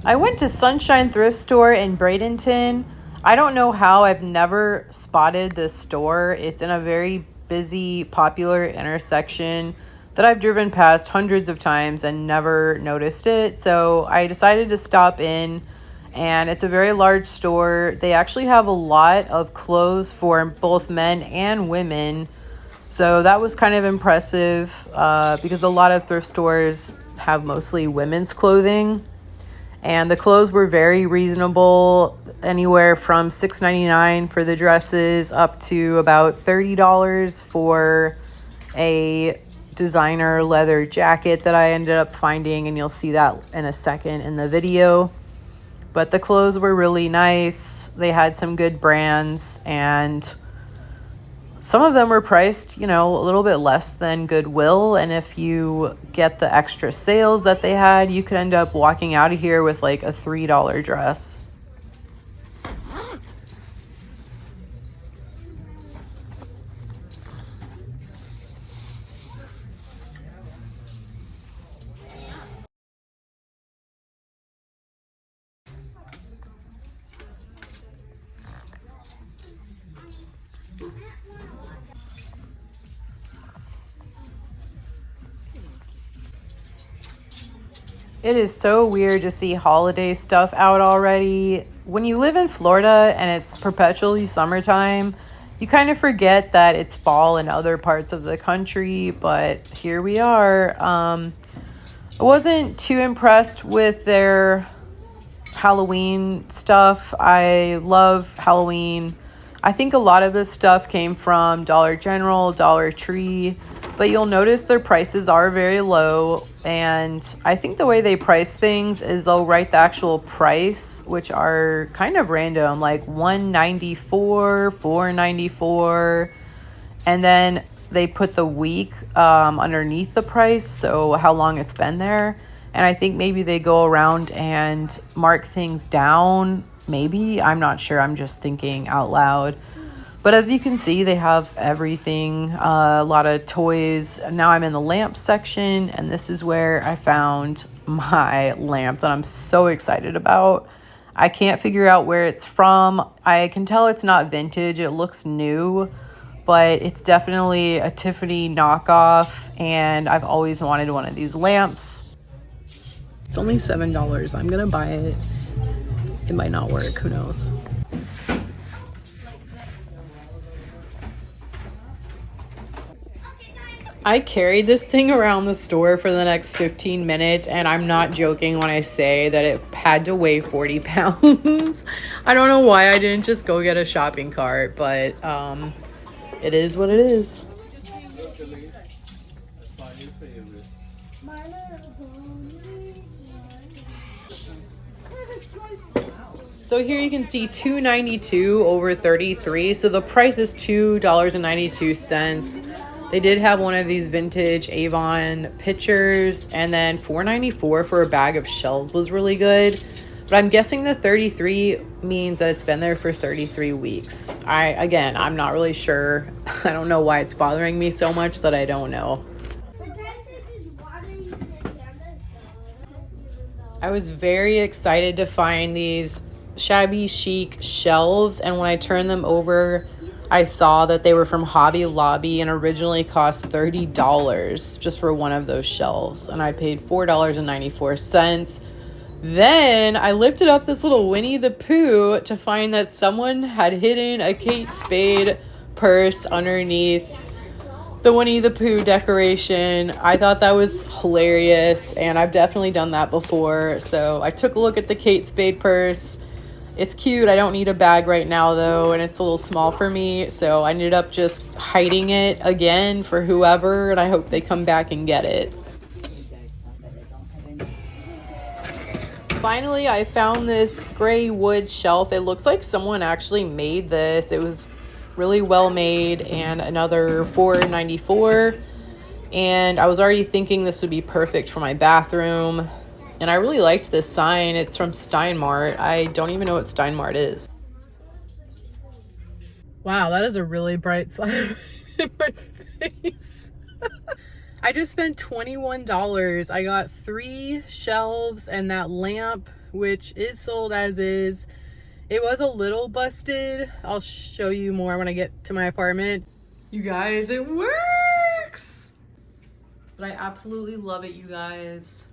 I went to Sunshine Thrift Store in Bradenton. I don't know how I've never spotted this store. It's in a very busy, popular intersection that I've driven past hundreds of times and never noticed it. So I decided to stop in, and it's a very large store. They actually have a lot of clothes for both men and women. So that was kind of impressive because a lot of thrift stores have mostly women's clothing. And the clothes were very reasonable, anywhere from $6.99 for the dresses up to about $30 for a designer leather jacket that I ended up finding, and you'll see that in a second in the video. But the clothes were really nice. They had some good brands, and some of them were priced, a little bit less than Goodwill. And if you get the extra sales that they had, you could end up walking out of here with like a $3 dress. It is so weird to see holiday stuff out already. When you live in Florida and it's perpetually summertime, you kind of forget that it's fall in other parts of the country, but here we are. I wasn't too impressed with their Halloween stuff. I love Halloween. I think a lot of this stuff came from Dollar General, Dollar Tree, but you'll notice their prices are very low. And I think the way they price things is they'll write the actual price, which are kind of random, like $194, $494, and then they put the week underneath the price, so how long it's been there. And I think maybe they go around and mark things down. Maybe, I'm not sure. I'm just thinking out loud. But as you can see, they have everything, a lot of toys. Now I'm in the lamp section, and this is where I found my lamp that I'm so excited about. I can't figure out where it's from. I can tell it's not vintage. It looks new, but it's definitely a Tiffany knockoff, and I've always wanted one of these lamps. It's only $7. I'm gonna buy it. It might not work, who knows? I carried this thing around the store for the next 15 minutes, and I'm not joking when I say that it had to weigh 40 pounds. I don't know why I didn't just go get a shopping cart, but it is what it is. So here you can see $2.92 over $33. So the price is $2.92. They did have one of these vintage Avon pitchers, and then $4.94 for a bag of shells was really good. But I'm guessing the 33 means that it's been there for 33 weeks. I'm not really sure. I don't know why it's bothering me so much that I don't know. I was very excited to find these shabby chic shelves, and when I turned them over, I saw that they were from Hobby Lobby and originally cost $30 just for one of those shelves, and I paid $4.94. Then I lifted up this little Winnie the Pooh to find that someone had hidden a Kate Spade purse underneath the Winnie the Pooh decoration. I thought that was hilarious, and I've definitely done that before. So I took a look at the Kate Spade purse. It's cute. I don't need a bag right now though, and it's a little small for me, so I ended up just hiding it again for whoever, and I hope they come back and get it. Finally, I found this gray wood shelf. It looks like someone actually made this. It was really well made, and another $4.94. And I was already thinking this would be perfect for my bathroom. And I really liked this sign. It's from Steinmart. I don't even know what Steinmart is. Wow, that is a really bright sign in my face. I just spent $21. I got 3 shelves and that lamp, which is sold as is. It was a little busted. I'll show you more when I get to my apartment. You guys, it works! But I absolutely love it, you guys.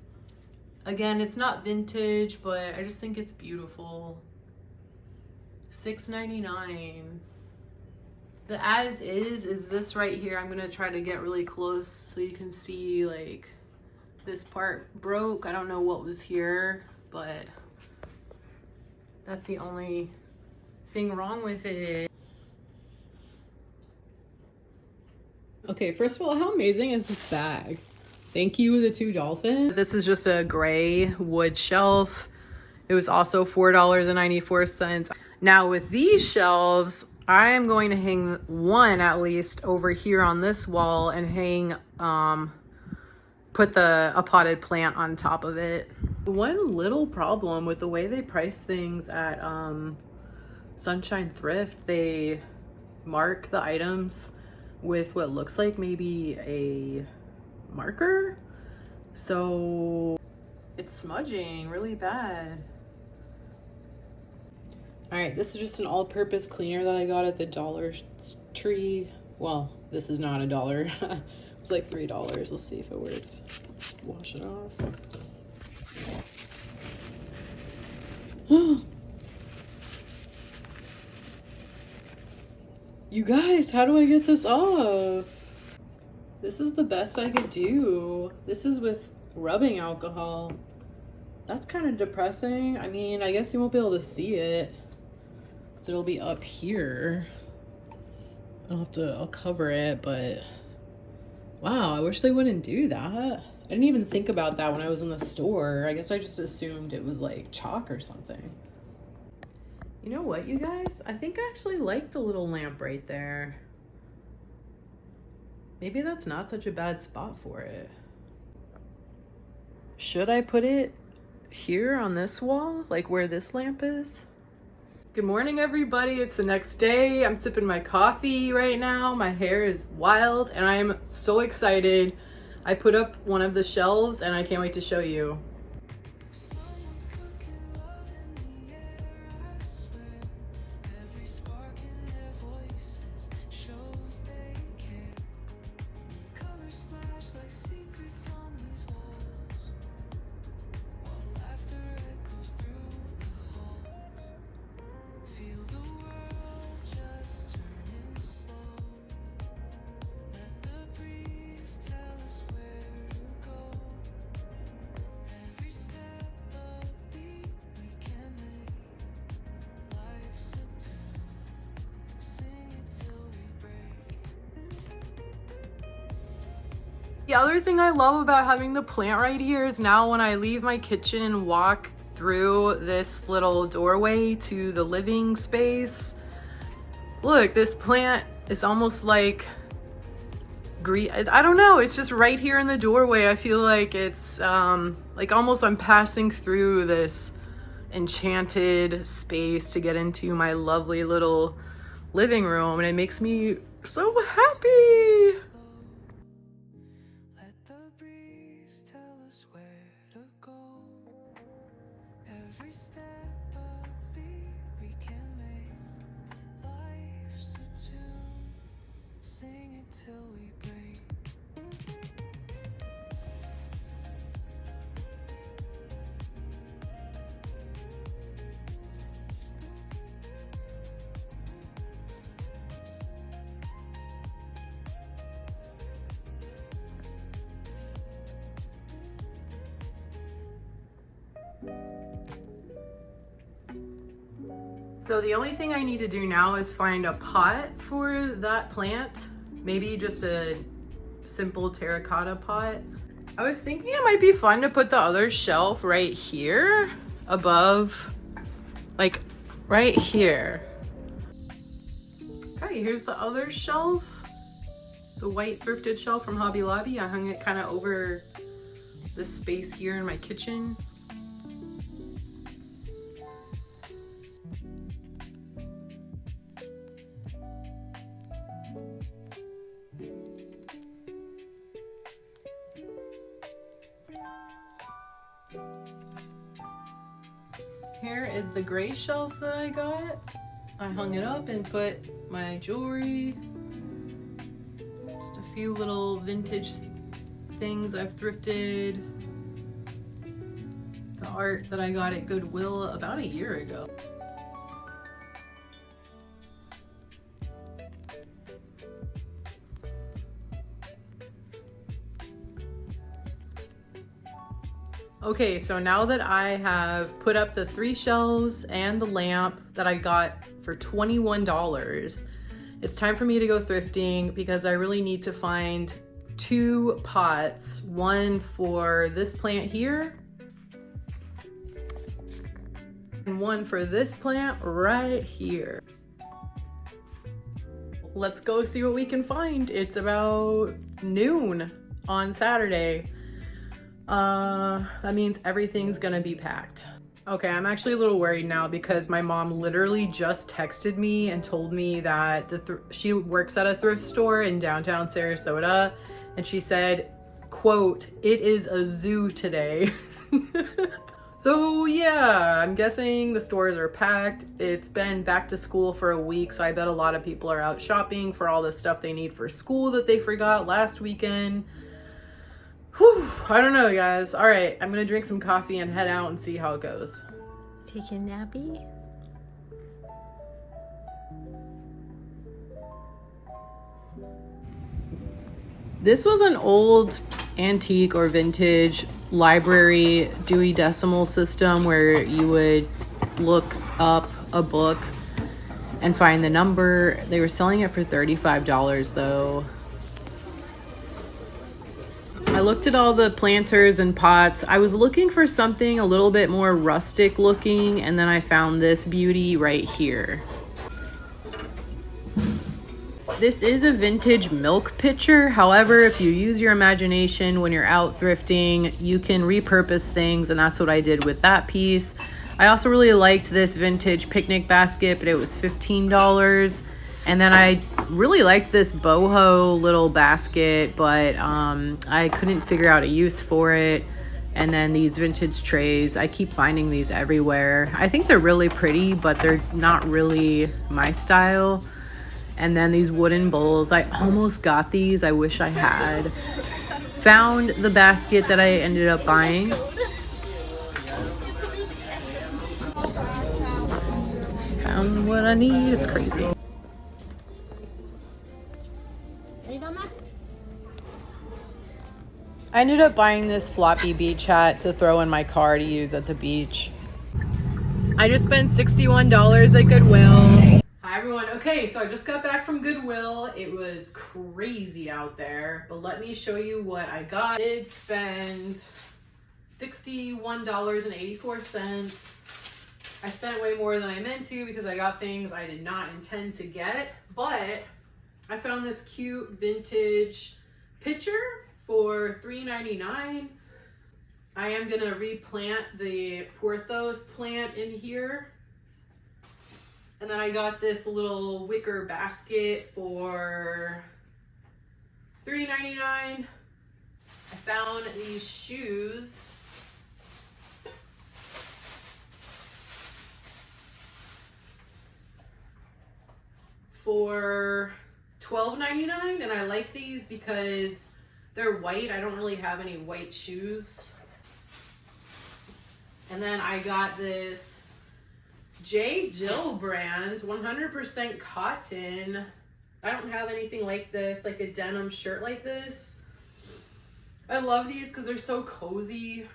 Again, it's not vintage, but I just think it's beautiful. $6.99. The as is this right here. I'm gonna try to get really close so you can see, like, this part broke. I don't know what was here, but that's the only thing wrong with it. Okay, first of all, how amazing is this bag? Thank you, the 2 dolphins. This is just a gray wood shelf. It was also $4.94. Now with these shelves, I am going to hang one at least over here on this wall and hang, put a potted plant on top of it. One little problem with the way they price things at Sunshine Thrift, they mark the items with what looks like maybe a marker. So it's smudging really bad. All right, this is just an all-purpose cleaner that I got at the Dollar Tree. Well, this is not $1. It was like $3. Let's see if it works. Just wash it off. You guys, how do I get this off? This is the best I could do. This is with rubbing alcohol. That's kind of depressing. I mean, I guess you won't be able to see it. It'll be up here. I'll cover it, but wow, I wish they wouldn't do that. I didn't even think about that when I was in the store. I guess I just assumed it was like chalk or something. You know what, you guys? I think I actually like the little lamp right there. Maybe that's not such a bad spot for it. Should I put it here on this wall, like where this lamp is? Good morning, everybody. It's the next day. I'm sipping my coffee right now. My hair is wild and I am so excited. I put up one of the shelves and I can't wait to show you. The other thing I love about having the plant right here is now when I leave my kitchen and walk through this little doorway to the living space, look, this plant is almost like green. I don't know, it's just right here in the doorway. I feel like it's like almost I'm passing through this enchanted space to get into my lovely little living room, and it makes me so happy. So the only thing I need to do now is find a pot for that plant. Maybe just a simple terracotta pot. I was thinking it might be fun to put the other shelf right here above, like right here. Okay, here's the other shelf. The white thrifted shelf from Hobby Lobby. I hung it kind of over this space here in my kitchen. Here is the gray shelf that I got. I hung it up and put my jewelry, just a few little vintage things I've thrifted, the art that I got at Goodwill about a year ago. Okay, so now that I have put up the 3 shelves and the lamp that I got for $21, it's time for me to go thrifting because I really need to find 2 pots, one for this plant here and one for this plant right here. Let's go see what we can find. It's about noon on Saturday. That means everything's gonna be packed. Okay, I'm actually a little worried now because my mom literally just texted me and told me that she works at a thrift store in downtown Sarasota, and she said, quote, "It is a zoo today." So yeah, I'm guessing the stores are packed. It's been back to school for a week, so I bet a lot of people are out shopping for all the stuff they need for school that they forgot last weekend. Whew, I don't know, guys. All right, I'm gonna drink some coffee and head out and see how it goes. Taking a nappy? This was an old antique or vintage library Dewey Decimal System where you would look up a book and find the number. They were selling it for $35 though. I looked at all the planters and pots. I was looking for something a little bit more rustic looking, and then I found this beauty right here. This is a vintage milk pitcher. However, if you use your imagination when you're out thrifting, you can repurpose things, and that's what I did with that piece. I also really liked this vintage picnic basket, but it was $15. And then I really liked this boho little basket, but I couldn't figure out a use for it. And then these vintage trays, I keep finding these everywhere. I think they're really pretty, but they're not really my style. And then these wooden bowls, I almost got these. I wish I had. Found the basket that I ended up buying. Found what I need. It's crazy. I ended up buying this floppy beach hat to throw in my car to use at the beach. I just spent $61 at Goodwill. Hi everyone. Okay, so I just got back from Goodwill. It was crazy out there, but let me show you what I got. I did spend $61.84. I spent way more than I meant to because I got things I did not intend to get, but I found this cute vintage pitcher for $3.99. I am gonna replant the pothos plant in here. And then I got this little wicker basket for $3.99. I found these shoes for $12.99, and I like these because they're white. I don't really have any white shoes. And then I got this J. Jill brand, 100% cotton. I don't have anything like this, like a denim shirt like this. I love these because they're so cozy.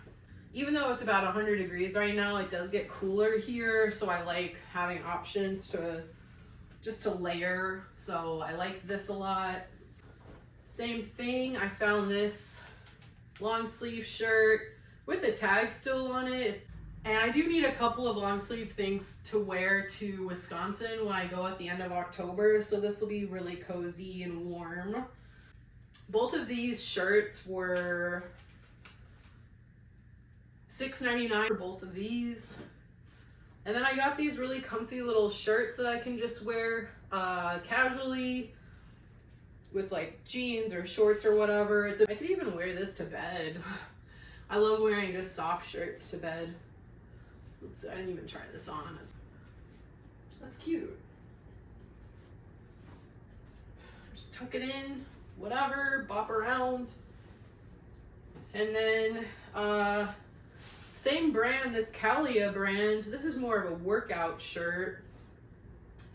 Even though it's about 100 degrees right now, it does get cooler here. So I like having options to just to layer. So I like this a lot. Same thing, I found this long sleeve shirt with the tag still on it. And I do need a couple of long sleeve things to wear to Wisconsin when I go at the end of October. So this will be really cozy and warm. Both of these shirts were $6.99 for both of these. And then I got these really comfy little shirts that I can just wear casually with like jeans or shorts or whatever. I could even wear this to bed. I love wearing just soft shirts to bed. Let's see, I didn't even try this on. That's cute. Just tuck it in, whatever, bop around. And then, same brand, this Calia brand. This is more of a workout shirt.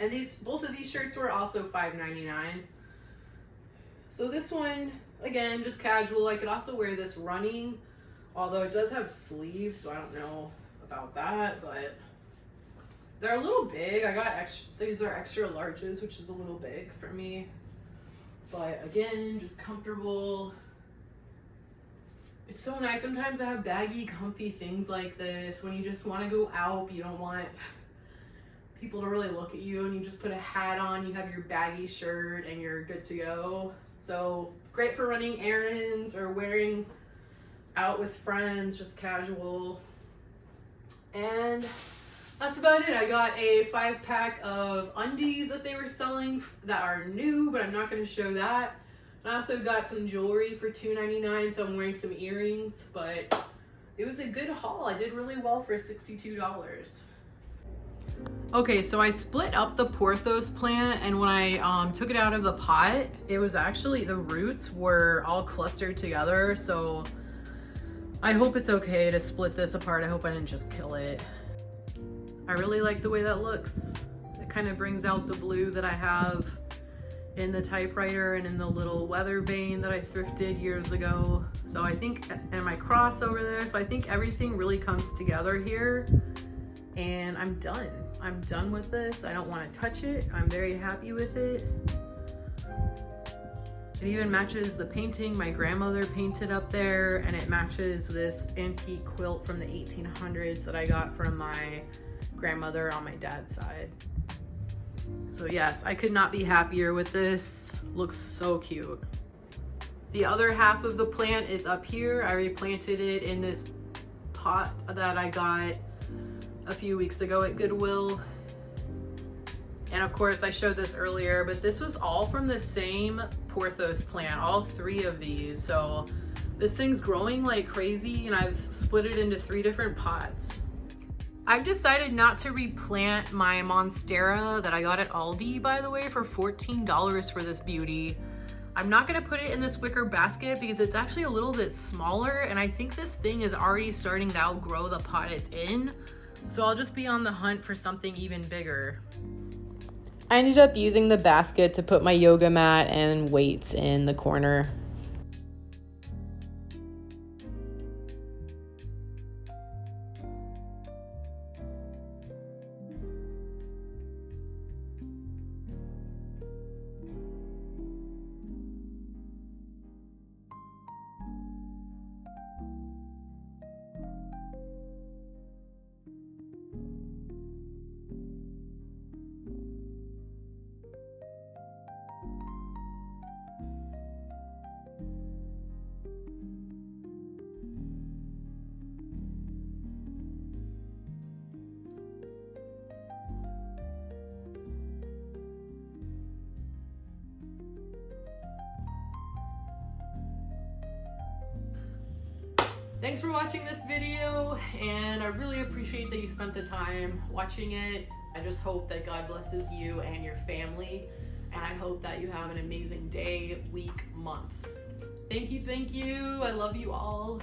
And both of these shirts were also $5.99. So this one, again, just casual. I could also wear this running, although it does have sleeves, so I don't know about that, but they're a little big. I got these are extra larges, which is a little big for me. But again, just comfortable. It's so nice. Sometimes I have baggy, comfy things like this when you just want to go out, but you don't want people to really look at you, and you just put a hat on, you have your baggy shirt, and you're good to go. So great for running errands or wearing out with friends, just casual. And that's about it. I got a 5-pack of undies that they were selling that are new, but I'm not going to show that. I also got some jewelry for $2.99, so I'm wearing some earrings, but it was a good haul. I did really well for $62. Okay, so I split up the pothos plant, and when I took it out of the pot, it was actually, the roots were all clustered together, so I hope it's okay to split this apart. I hope I didn't just kill it. I really like the way that looks. It kind of brings out the blue that I have in the typewriter and in the little weather vane that I thrifted years ago. So I think, and my cross over there, so I think everything really comes together here, and I'm done. I'm done with this. I don't want to touch it. I'm very happy with it. It even matches the painting my grandmother painted up there, and it matches this antique quilt from the 1800s that I got from my grandmother on my dad's side. So yes, I could not be happier with this. Looks so cute. The other half of the plant is up here. I replanted it in this pot that I got a few weeks ago at Goodwill. And of course I showed this earlier, but this was all from the same pothos plant, all 3 of these. So this thing's growing like crazy, and I've split it into 3 different pots. I've decided not to replant my monstera that I got at Aldi, by the way, for $14 for this beauty. I'm not gonna put it in this wicker basket because it's actually a little bit smaller, and I think this thing is already starting to outgrow the pot it's in. So I'll just be on the hunt for something even bigger. I ended up using the basket to put my yoga mat and weights in the corner. Thanks for watching this video, and I really appreciate that you spent the time watching it. I just hope that God blesses you and your family, and I hope that you have an amazing day, week, month. Thank you, I love you all.